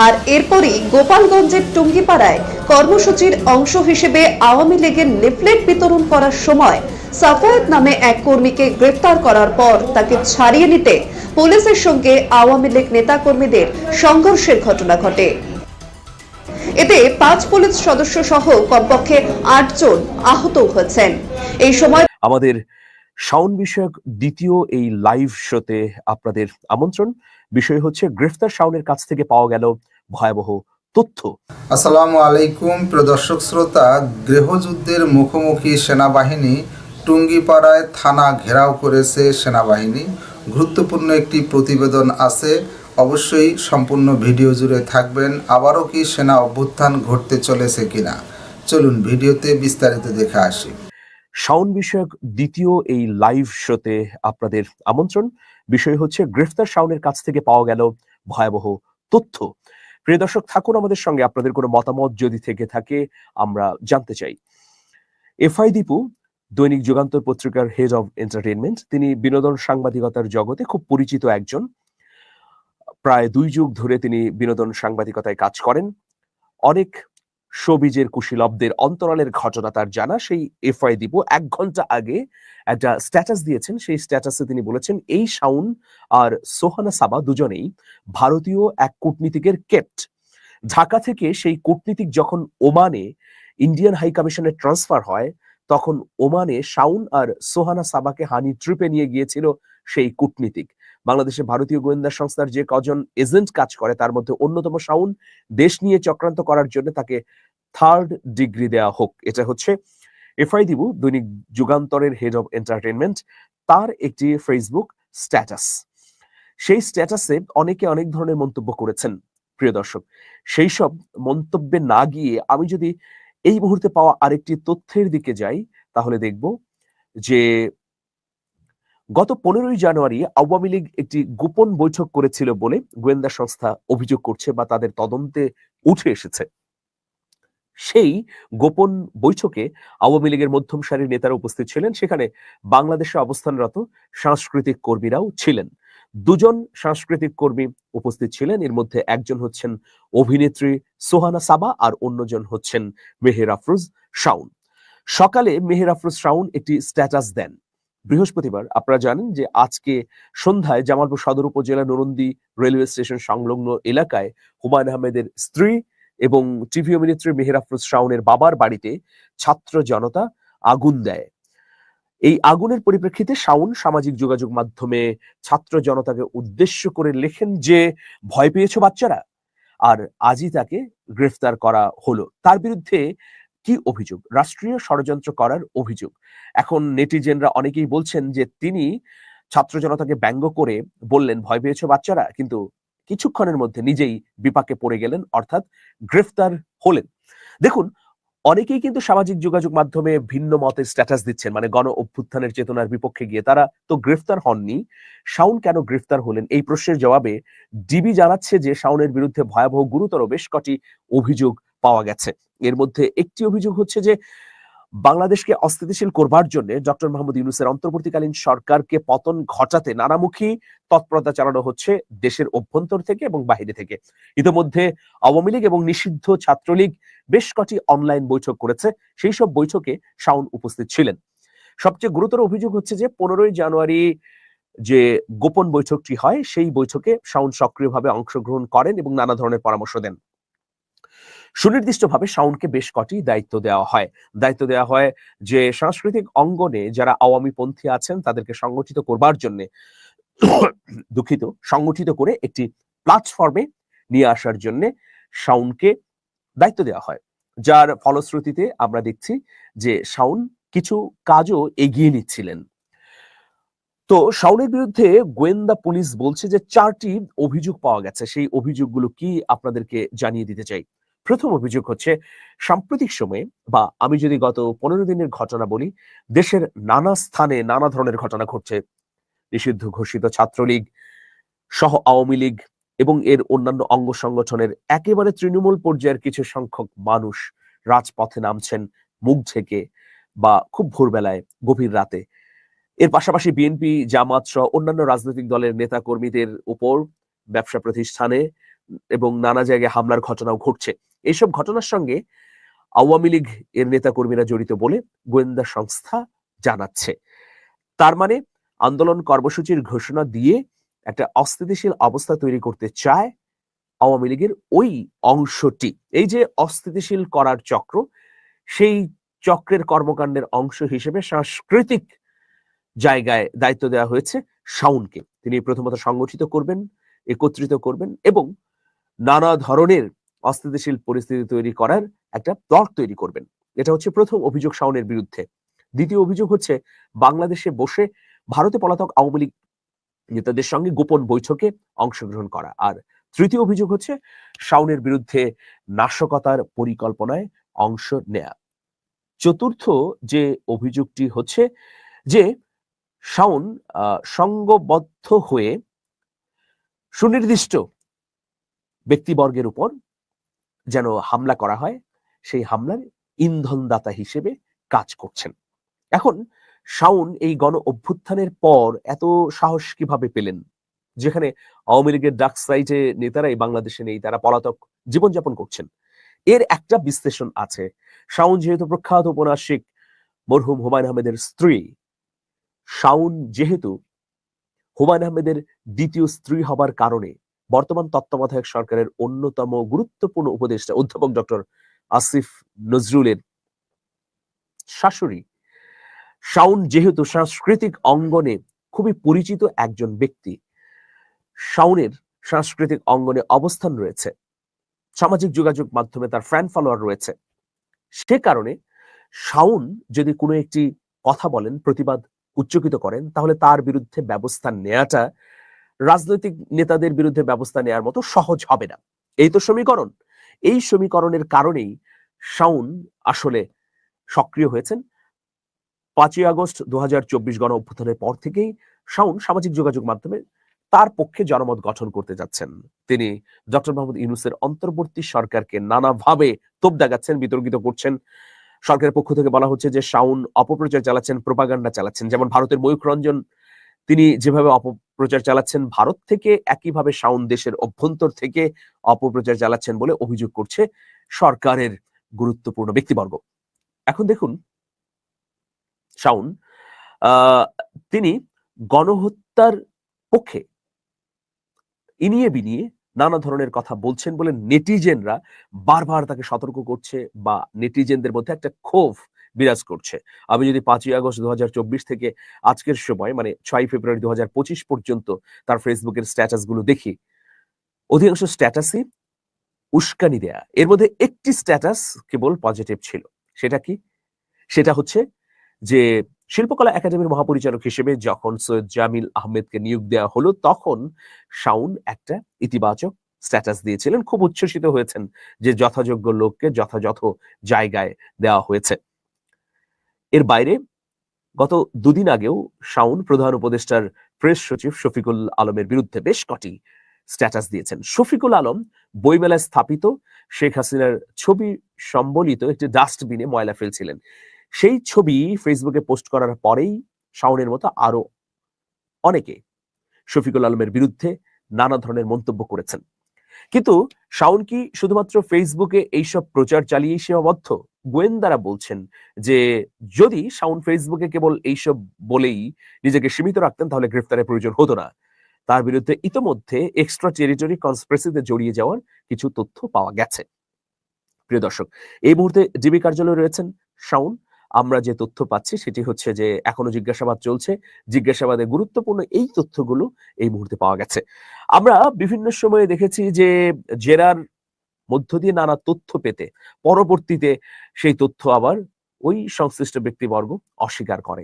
আর এরপরই গোপালগঞ্জের টুঙ্গিপাড়ায় কর্মসূচির অংশ হিসেবে আওয়ামী লীগের লিফলেট বিতরণ করার সময় সাফায়েত নামে এক কর্মীকে গ্রেফতার করার পর তাকে ছাড়িয়ে নিতে পুলিশের সঙ্গে আওয়ামী লীগ নেতাকর্মীদের সংঘর্ষের ঘটনা ঘটে। এতে 5 পুলিশ সদস্য সহ কমপক্ষে 8 জন আহত হয়েছেন। এই সময় আমাদের শাওন বিষয়ক দ্বিতীয় এই লাইভ শোতে আপনাদের আমন্ত্রণ। বিষয় হচ্ছে গ্রেফতার শাওনের কাছ থেকে পাওয়া গেল ভয়াবহ তথ্য। আসসালামু আলাইকুম প্রিয় দর্শক শ্রোতা। গৃহযুদ্ধের মুখোমুখি সেনাবাহিনী টুঙ্গিপাড়ায় থানা ঘেরাও করেছে সেনাবাহিনী। গুরুত্বপূর্ণ একটি প্রতিবেদন আছে, অবশ্যই সম্পূর্ণ ভিডিও জুড়ে থাকবেন। আবারও কি সেনা অভ্যুত্থান ঘটতে চলেছে কিনা, চলুন ভিডিওতে বিস্তারিত দেখে আসি। শাওন বিষয়ক দ্বিতীয় এই লাইভ শোতে আপনাদের আমন্ত্রণ। বিষয় হচ্ছে গ্রেফতার শাওনের কাছ থেকে পাওয়া গেল ভয়াবহ তথ্য। প্রিয় দর্শক, থাকুন আমাদের সঙ্গে। আপনাদের কোনো মতামত যদি থেকে থাকে আমরা জানতে চাই। এফআই দীপু দৈনিক যুগান্তর পত্রিকার হেড অব এন্টারটেইনমেন্ট, তিনি বিনোদন সাংবাদিকতার জগতে খুব পরিচিত একজন। প্রায় 2 যুগ ধরে তিনি বিনোদন সাংবাদিকতায় কাজ করেন। অনেক শোবিজের কুশীলবদের অন্তরালের ঘটনা তার জানা। সেই এফআই দীপু 1 ঘন্টা আগে একটা স্ট্যাটাস দিয়েছেন। সেই স্ট্যাটাসে তিনি বলেছেন, এই শাওন আর সোহানা সাবা দুজনেই ভারতীয় এক কূটনীতিকের কেপ্ট। ঢাকা থেকে সেই কূটনীতিক যখন ওমানে ইন্ডিয়ান হাই কমিশনে ট্রান্সফার হয়, তখন ওমানে শাওন আর সোহানা সাবাকে হানি ট্রিপে নিয়ে গিয়েছিল সেই কূটনীতিক। বাংলাদেশে ভারতীয় গোয়েন্দা সংস্থার যে কজন এজেন্ট কাজ করে তার মধ্যে অন্যতম শাওন। দেশ নিয়ে চক্রান্ত করার জন্য তাকে 3rd ডিগ্রি দেওয়া হোক। এটা হচ্ছে এফআই দিবু দৈনিক যুগান্তরের হেড অব এন্টারটেইনমেন্ট, তার একটি ফেসবুক স্ট্যাটাস। সেই স্ট্যাটাসে অনেকে অনেক ধরনের মন্তব্য করেছেন। প্রিয় দর্শক, সেই সব মন্তব্যে না গিয়ে আমি যদি এই মুহূর্তে পাওয়া আরেকটি তথ্যের দিকে যাই, তাহলে দেখব যে গত 15ই জানুয়ারি আওয়ামী লীগ একটি গোপন বৈঠক করেছিল বলে গোয়েন্দা সংস্থা অভিযোগ করছে বা তাদের তদন্তে উঠে এসেছে। সেই গোপন বৈঠকে আওয়ামী লীগের মধ্যম সারির নেতারা উপস্থিত ছিলেন। সেখানে বাংলাদেশে অবস্থানরত সাংস্কৃতিক কর্মীরাও ছিলেন। 2 জন সাংস্কৃতিক কর্মী উপস্থিত ছিলেন। এর মধ্যে একজন হচ্ছেন অভিনেত্রী সোহানা সাবা আর অন্যজন হচ্ছেন মেহের আফরোজ শাওন। সকালে মেহের আফরোজ শাওন একটি স্ট্যাটাস দেন। বৃহস্পতিবার আপনারা জানেন যে আজকে সন্ধ্যায় জামালপুর সদর উপজেলা নরন্দি রেলওয়ে স্টেশন সংলগ্ন এলাকায় হুমায়ুন আহমেদের স্ত্রী এবং টিভি অভিনেত্রী মেহের আফরোজ শাওনের বাবার বাড়িতে ছাত্র জনতা আগুন দেয়। এই আগুনের পরিপ্রেক্ষিতে শাওন সামাজিক যোগাযোগ মাধ্যমে ছাত্র জনতাকে উদ্দেশ্য করে লেখেন যে, ভয় পেয়েছো বাচ্চারা, আর আজই তাকে গ্রেফতার করা হলো। তার বিরুদ্ধে কি অভিযোগ? রাষ্ট্রীয় ষড়যন্ত্র করার অভিযোগ। এখন নেটিজেনরা অনেকেই বলছেন যে তিনি ছাত্র জনতাকে ব্যঙ্গ করে বললেন, ভয় পেয়েছো বাচ্চারা, কিন্তু কিছুক্ষণের মধ্যে নিজেই বিপাকে পড়ে গেলেন, অর্থাৎ গ্রেফতার হলেন। দেখুন, অনেকেই কিন্তু সামাজিক যোগাযোগ মাধ্যমে ভিন্ন মতের স্ট্যাটাস দিচ্ছেন, মানে গণ অভ্যুত্থানের চেতনার বিপক্ষে গিয়ে। তারা তো গ্রেফতার হননি, শাওন কেন গ্রেফতার হলেন? এই প্রশ্নের জবাবে ডিবি জানাচ্ছে যে শাওনের বিরুদ্ধে ভয়াবহ গুরুতর বেশ কটি অভিযোগ পাওয়া গেছে। এর মধ্যে একটি অভিযোগ হচ্ছে যে বাংলাদেশকে অস্থিতিশীল করবার জন্য ডক্টর মোহাম্মদ ইউনূসের অন্তর্বর্তীকালীন সরকারকে পতন ঘটাতে নানামুখী তৎপরতা চালানো হচ্ছে দেশের অভ্যন্তর থেকে এবং বাইরে থেকে। ইতিমধ্যে আওয়ামী লীগ এবং নিষিদ্ধ ছাত্রলীগ বেশ কটি অনলাইন বৈঠক করেছে। সেই সব বৈঠকে শাওন উপস্থিত ছিলেন। সবচেয়ে গুরুতর অভিযোগ হচ্ছে যে 15ই জানুয়ারি যে গোপন বৈঠকটি হয়, সেই বৈঠকে শাওন সক্রিয়ভাবে অংশগ্রহণ করেন এবং নানা ধরনের পরামর্শ দেন। সুনির্দিষ্টভাবে শাওনকে বেশ কটি দায়িত্ব দেওয়া হয় যে সাংস্কৃতিক অঙ্গনে যারা আওয়ামী পন্থী আছেন তাদেরকে সংগঠিত করবার জন্য সংগঠিত করে একটি প্ল্যাটফর্মে নিয়ে আসার জন্য শাওনকে দায়িত্ব দেওয়া হয়, যার ফলশ্রুতিতে আমরা দেখছি যে শাওন কিছু কাজও এগিয়ে নিচ্ছিলেন। তো শাওনের বিরুদ্ধে গোয়েন্দা পুলিশ বলছে যে 4টি অভিযোগ পাওয়া গেছে। সেই অভিযোগগুলো কি আপনাদেরকে জানিয়ে দিতে চাই। প্রথম অভিযোগ হচ্ছে, সাম্প্রতিক সময়ে বা আমি যদি গত 15 দিনের ঘটনা বলি, দেশের নানা স্থানে নানা ধরনের ঘটনা ঘটছে। নিষিদ্ধ ঘোষিত ছাত্রলীগ সহ আওয়ামী লীগ এবং এর অন্যান্য অঙ্গ সংগঠনের একেবারে তৃণমূল পর্যায়ের কিছু সংখ্যক মানুষ রাজপথে নামছেন মুখ ঢেকে বা খুব ভোরবেলায়, গভীর রাতে। এর পাশাপাশি বিএনপি, জামাত সহ অন্যান্য রাজনৈতিক দলের নেতা কর্মীদের উপর ব্যবসা প্রতিষ্ঠানে এবং নানা জায়গায় হামলার ঘটনাও ঘটছে। এইসব ঘটনার সঙ্গে আওয়ামী লীগ এর নেতাকর্মীরা জড়িত বলে গোয়েন্দা সংস্থা জানাচ্ছে। তার মানে আন্দোলন কর্মসূচির ঘোষণা দিয়ে একটা অস্থিতিশীল অবস্থা তৈরি করতে চায় আওয়ামী লীগের ওই অংশটি। এই যে অস্থিতিশীল করার চক্র, সেই চক্রের কর্মকাণ্ডের অংশ হিসেবে সাংস্কৃতিক জায়গায় দায়িত্ব দেওয়া হয়েছে শাওনকে। তিনি প্রথমত সংগঠিত করবেন, একত্রিত করবেন এবং নানা ধরনের অস্থিতিশীল পরিস্থিতি তৈরি করার একটা প্লট তৈরি করবেন। এটা হচ্ছে প্রথম অভিযোগ শাওনের বিরুদ্ধে। দ্বিতীয় অভিযোগ হচ্ছে বাংলাদেশে বসে ভারতে পলাতক আওয়ামী লীগ নেতাদের সঙ্গে গোপন বৈঠকে অংশগ্রহণ করা। আর তৃতীয় অভিযোগ হচ্ছে শাওনের বিরুদ্ধে নাশকতার পরিকল্পনায় অংশ নেয়া। চতুর্থ যে অভিযোগটি হচ্ছে যে শাওন সংঘবদ্ধ হয়ে সুনির্দিষ্ট ব্যক্তিবর্গের উপর যেন হামলা করা হয়, সেই হামলার ইন্ধনদাতা হিসেবে কাজ করছেন। এখন শাওন এই গণ অভ্যুত্থানের পর এত সাহস কিভাবে পেলেন, যেখানে আওয়ামী লীগের ডার্ক সাইডে নেতারাই বাংলাদেশে নেই, তারা পলাতক জীবনযাপন করছেন? এর একটা বিশ্লেষণ আছে। শাওন যেহেতু প্রখ্যাত ঔপন্যাসিক মরহুম হুমায়ুন আহমেদের স্ত্রী, শাওন যেহেতু হুমায়ুন আহমেদের দ্বিতীয় স্ত্রী হবার কারণে বর্তমান তত্ত্বাবধায়ক সরকারের অন্যতম গুরুত্বপূর্ণ উপদেষ্টা অধ্যাপক ডক্টর আসিফ নজরুলের শাশুড়ি, শাওন যেহেতু সাংস্কৃতিক অঙ্গনে খুবই পরিচিত একজন ব্যক্তি, শাওনের সাংস্কৃতিক অঙ্গনে অবস্থান রয়েছে, সামাজিক যোগাযোগ মাধ্যমে তার ফ্যান ফলোয়ার রয়েছে, সে কারণে শাওন যদি কোনো একটি কথা বলেন, প্রতিবাদ উচ্চকিত করেন, তাহলে তার বিরুদ্ধে ব্যবস্থা নেওয়াটা রাজনৈতিক নেতাদের বিরুদ্ধে ব্যবস্থা নেওয়ার মতো সহজ হবে না। এই তো সমীকরণ। এই সমীকরণের কারণেই শাওন আসলে সক্রিয় হয়েছেন। 5ই আগস্ট 2024 গণ অভ্যুত্থানের পর থেকেই শাওন সামাজিক যোগাযোগ মাধ্যমে তার পক্ষে জনমত গঠন করতে যাচ্ছেন। তিনি ডক্টর মোহাম্মদ ইউনূসের অন্তর্বর্তী সরকারকে নানাভাবে তোপ দাগাচ্ছেন, বিতর্কিত করছেন। সরকারের পক্ষ থেকে বলা হচ্ছে যে শাওন অপপ্রচার চালাচ্ছেন, প্রোপাগান্ডা চালাচ্ছেন। যেমন ভারতের ময়ূখ রঞ্জন তিনি যেভাবে অপপ্রচার চালাচ্ছেন, ভারত থেকে একইভাবে শাওন দেশের অভ্যন্তর থেকে অপপ্রচার চালাচ্ছেন বলে অভিযোগ করছে সরকারের গুরুত্বপূর্ণ ব্যক্তিবর্গ। এখন দেখুন, শাওন তিনি গণহত্যার পক্ষে ইনিয়ে বিনিয়ে নানা ধরনের কথা বলছেন বলে নেটিজেনরা বারবার তাকে সতর্ক করছে, বা নেটিজেনদের মধ্যে একটা ক্ষোভ বিরাজ করছে। আমি যদি 5ই আগস্ট 2024 থেকে আজকের সময় মানে 6 ফেব্রুয়ারি 2025 পর্যন্ত তার ফেসবুকের স্ট্যাটাস গুলো দেখি, অধিকাংশ স্ট্যাটাসই উস্কানি দেয়া। এর মধ্যে একটি স্ট্যাটাস কেবল পজিটিভ ছিল। সেটা কি? সেটা হচ্ছে যে শিল্পকলা একাডেমির মহাপরিচালক হিসেবে যখন সৈয়দ জামিল আহমেদকে নিয়োগ দেওয়া হলো, তখন শাওন একটা ইতিবাচক স্ট্যাটাস দিয়েছিলেন। খুব উচ্ছ্বসিত হয়েছেন যে যথাযোগ্য লোককে যথাযথ জায়গায় দেওয়া হয়েছে। এর বাইরে গত দুদিন আগেও শাওন প্রধান উপদেষ্টার প্রেস সচিব শফিকুল আলমের বিরুদ্ধে বেশ কটি স্ট্যাটাস দিয়েছেন। শফিকুল আলম বইমেলায় স্থাপিত শেখ হাসিনার ছবি সম্বলিত একটি ডাস্টবিনে ময়লা ফেলছিলেন। সেই ছবি ফেসবুকে পোস্ট করার পরেই শাওনের মতো আরো অনেকে শফিকুল আলমের বিরুদ্ধে নানা ধরনের মন্তব্য করেছেন। কিন্তু শাওন কি শুধুমাত্র ফেসবুকে এইসব প্রচার চালিয়েই সীমাবদ্ধ? গোয়েন্দারা বলছেন যে যদি শাওন ফেসবুকে কেবল এইসব বলেই নিজেকে সীমিত রাখতেন, তাহলে গ্রেফতারের প্রয়োজন হতো না। তার বিরুদ্ধে ইতোমধ্যে এক্সট্রা টেরিটরি কনস্পিরেসিতে জড়িয়ে যাওয়ার কিছু তথ্য পাওয়া গেছে। প্রিয় দর্শক, এই মুহূর্তে ডিবি কার্যালয়ে রয়েছেন শাওন। আমরা যে তথ্য পাচ্ছি সেটি হচ্ছে যে এখনো জিজ্ঞাসাবাদ চলছে। জিজ্ঞাসাবাদে গুরুত্বপূর্ণ এই তথ্যগুলো এই মুহূর্তে পাওয়া গেছে। আমরা বিভিন্ন সময়ে দেখেছি যে জেরার মধ্য দিয়ে নানা তথ্য পেতে পরবর্তীতে সেই তথ্য আবার ওই সংশ্লিষ্ট ব্যক্তিবর্গ অস্বীকার করে।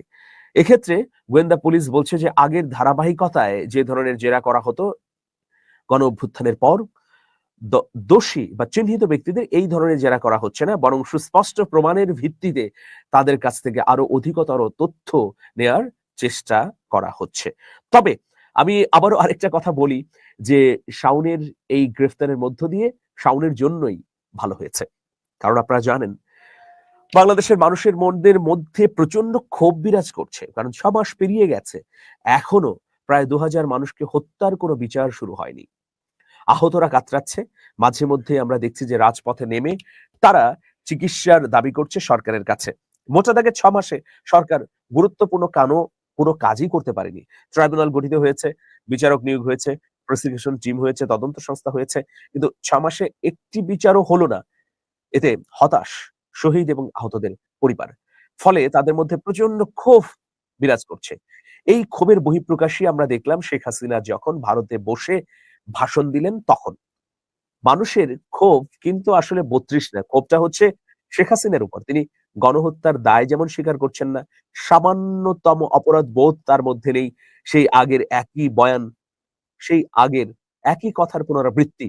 এক্ষেত্রে গোয়েন্দা পুলিশ বলছে যে আগের ধারাবাহিকতায় যে ধরনের জেরা করা হতো গণ অভ্যুত্থানের পর, দোষী বা চিহ্নিত ব্যক্তিদের এই ধরনের জেরা করা হচ্ছে না, বরং সুস্পষ্ট প্রমাণের ভিত্তিতে তাদের কাছ থেকে আরো অধিকতর তথ্য নেয়ার চেষ্টা করা হচ্ছে। তবে আমি আবারও আরেকটা কথা বলি যে শাওনের এই গ্রেফতারের মধ্য দিয়ে শাওনের জন্যই ভালো হয়েছে। কারণ আপনারা জানেন বাংলাদেশের মানুষের মনের মধ্যে প্রচন্ড ক্ষোভ বিরাজ করছে। কারণ 6 মাস পেরিয়ে গেছে, এখনো প্রায় 2000 মানুষকে হত্যার কোনো বিচার শুরু হয়নি। আহতরা কাতরাচ্ছে। মাঝে মধ্যে আমরা দেখছি যে রাজপথে নেমে তারা চিকিৎসার দাবি করছে সরকারের কাছে। মোটা দাগে ৬ মাসে সরকার গুরুত্বপূর্ণ কোনো কাজই করতে পারেনি। ট্রাইব্যুনাল গঠিত হয়েছে, বিচারক নিয়োগ হয়েছে, প্রসিকিউশন টিম হয়েছে, তদন্ত সংস্থা হয়েছে। কিন্তু ৬ মাসে একটি বিচারও হলো না। এতে হতাশ শহীদ এবং আহতদের পরিবার। ফলে তাদের মধ্যে প্রচন্ড ক্ষোভ বিরাজ করছে। এই ক্ষোভের বহিঃপ্রকাশই আমরা দেখলাম শেখ হাসিনা যখন ভারতে বসে ভাষণ দিলেন তখন। মানুষের ক্ষোভ কিন্তু আসলে ৩২ না। ক্ষোভটা হচ্ছে শেখ হাসিনার উপর। তিনি গণহত্যার দায় যেমন স্বীকার করছেন না, সামান্যতম অপরাধ বোধ তার মধ্যে নেই। সেই আগের একই বয়ান, সেই আগের একই কথার পুনরাবৃত্তি,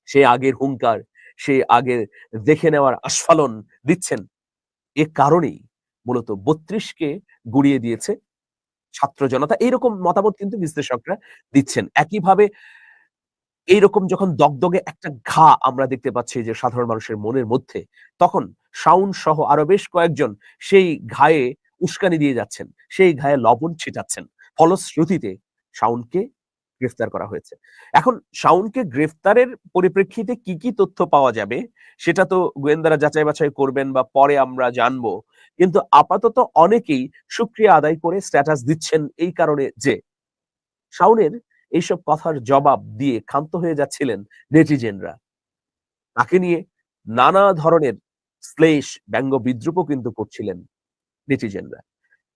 সেই আগের হুঙ্কার, সেই আগের দেখে নেওয়ার আস্ফালন দিচ্ছেন। এ কারণেই মূলত ৩২ কে গুড়িয়ে দিয়েছে ছাত্র জনতা। এইরকম মতামত কিন্তু বিশ্লেষকরা দিচ্ছেন। একইভাবে এইরকম যখন দগদগে একটা ঘা আমরা দেখতে পাচ্ছি যে সাধারণ মানুষের মনের মধ্যে, তখন শাওন সহ আরো বেশ কয়েকজন সেই ঘায়ে উস্কানি দিয়ে যাচ্ছেন। সেই ঘায়ে লবণ ছিটাচ্ছেন। ফলশ্রুতিতে শাওনকে গ্রেফতার করা হয়েছে। এখন শাওনকে গ্রেফতারের পরিপ্রেক্ষিতে কি তথ্য পাওয়া যাবে সেটা তো গোয়েন্দারা যাচাই বাছাই করবেন বা পরে আমরা জানবো। কিন্তু আপাতত অনেকেই শুকরিয়া আদায় করে স্ট্যাটাস দিচ্ছেন এই কারণে যে শাওনের এইসব কথার জবাব দিয়ে ক্ষান্ত হয়ে যাচ্ছিলেন নেটিজেনরা। তাকে নিয়ে নানা ধরনের শ্লেষ, ব্যঙ্গ, বিদ্রূপও কিন্তু করছিলেন নেটিজেনরা।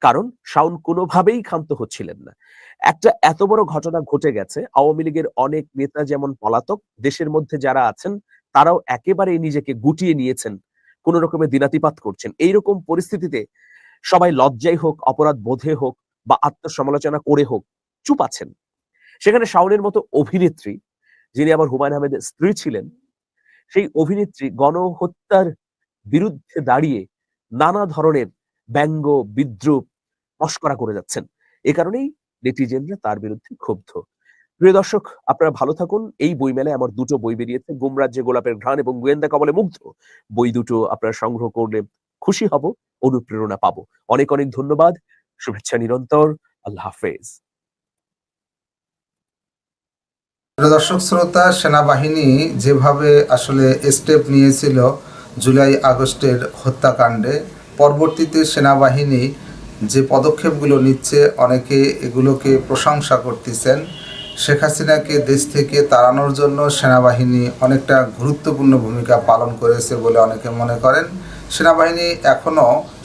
কারণ শাওন কোনোভাবেই ক্ষান্ত হচ্ছিলেন না। একটা এত বড় ঘটনা ঘটে গেছে, আওয়ামী লীগের অনেক নেতা যেমন পলাতক, দেশের মধ্যে যারা আছেন তারাও একেবারেই নিজেকে গুটিয়ে নিয়েছেন। কোন রকমের দিনাতিপাত করছেন। এইরকম পরিস্থিতিতে সবাই লজ্জায় হোক, অপরাধ বোধে হোক বা আত্মসমালোচনা করে হোক চুপ আছেন। সেখানে শাওনের মতো অভিনেত্রী, যিনি আবার হুমায়ূন আহমেদের স্ত্রী ছিলেন, সেই অভিনেত্রী গণহত্যার বিরুদ্ধে দাঁড়িয়ে নানা ধরনের ব্যঙ্গ, বিদ্রূপ, মশকরা করে যাচ্ছেন। এ কারণেই নেটিজেনরা তার বিরুদ্ধে ক্ষুব্ধ। প্রিয় দর্শক, আপনারা ভালো থাকুন। এই বইমেলায় আমার ২ টো বই বেরিয়েছে, গুম রাজ্যে গোলাপের ঘ্রাণ এবং গোয়েন্দা কবলে মুগ্ধ। বই দুটো আপনারা সংগ্রহ করলে খুশি হব, অনুপ্রেরণা পাবো। অনেক অনেক ধন্যবাদ। শুভেচ্ছা নিরন্তর। আল্লাহ হাফেজ। প্রিয় দর্শক শ্রোতা, সেনাবাহিনী যেভাবে আসলে স্টেপ নিয়েছিল জুলাই আগস্টের হত্যাকাণ্ডে, পরবর্তীতে সেনাবাহিনী যে পদক্ষেপগুলো নিচ্ছে অনেকে এগুলোকে প্রশংসা করতেছেন। শেখ হাসিনাকে দেশ থেকে তাড়ানোর জন্য সেনাবাহিনী অনেকটা গুরুত্বপূর্ণ ভূমিকা পালন করেছে বলে অনেকে মনে করেন।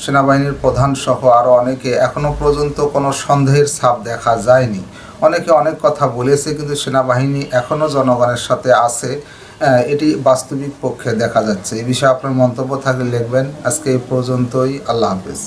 সেনাবাহিনীর প্রধান সহ আরও অনেকে এখনও পর্যন্ত কোনো সন্দেহের ছাপ দেখা যায়নি। অনেকে অনেক কথা বলেছে, কিন্তু সেনাবাহিনী এখনও জনগণের সাথে আছে, এটি বাস্তবিক পক্ষে দেখা যাচ্ছে। এই বিষয়ে আপনার মন্তব্য থাকলে লিখবেন। আজকে এই পর্যন্তই। আল্লাহ হাফেজ।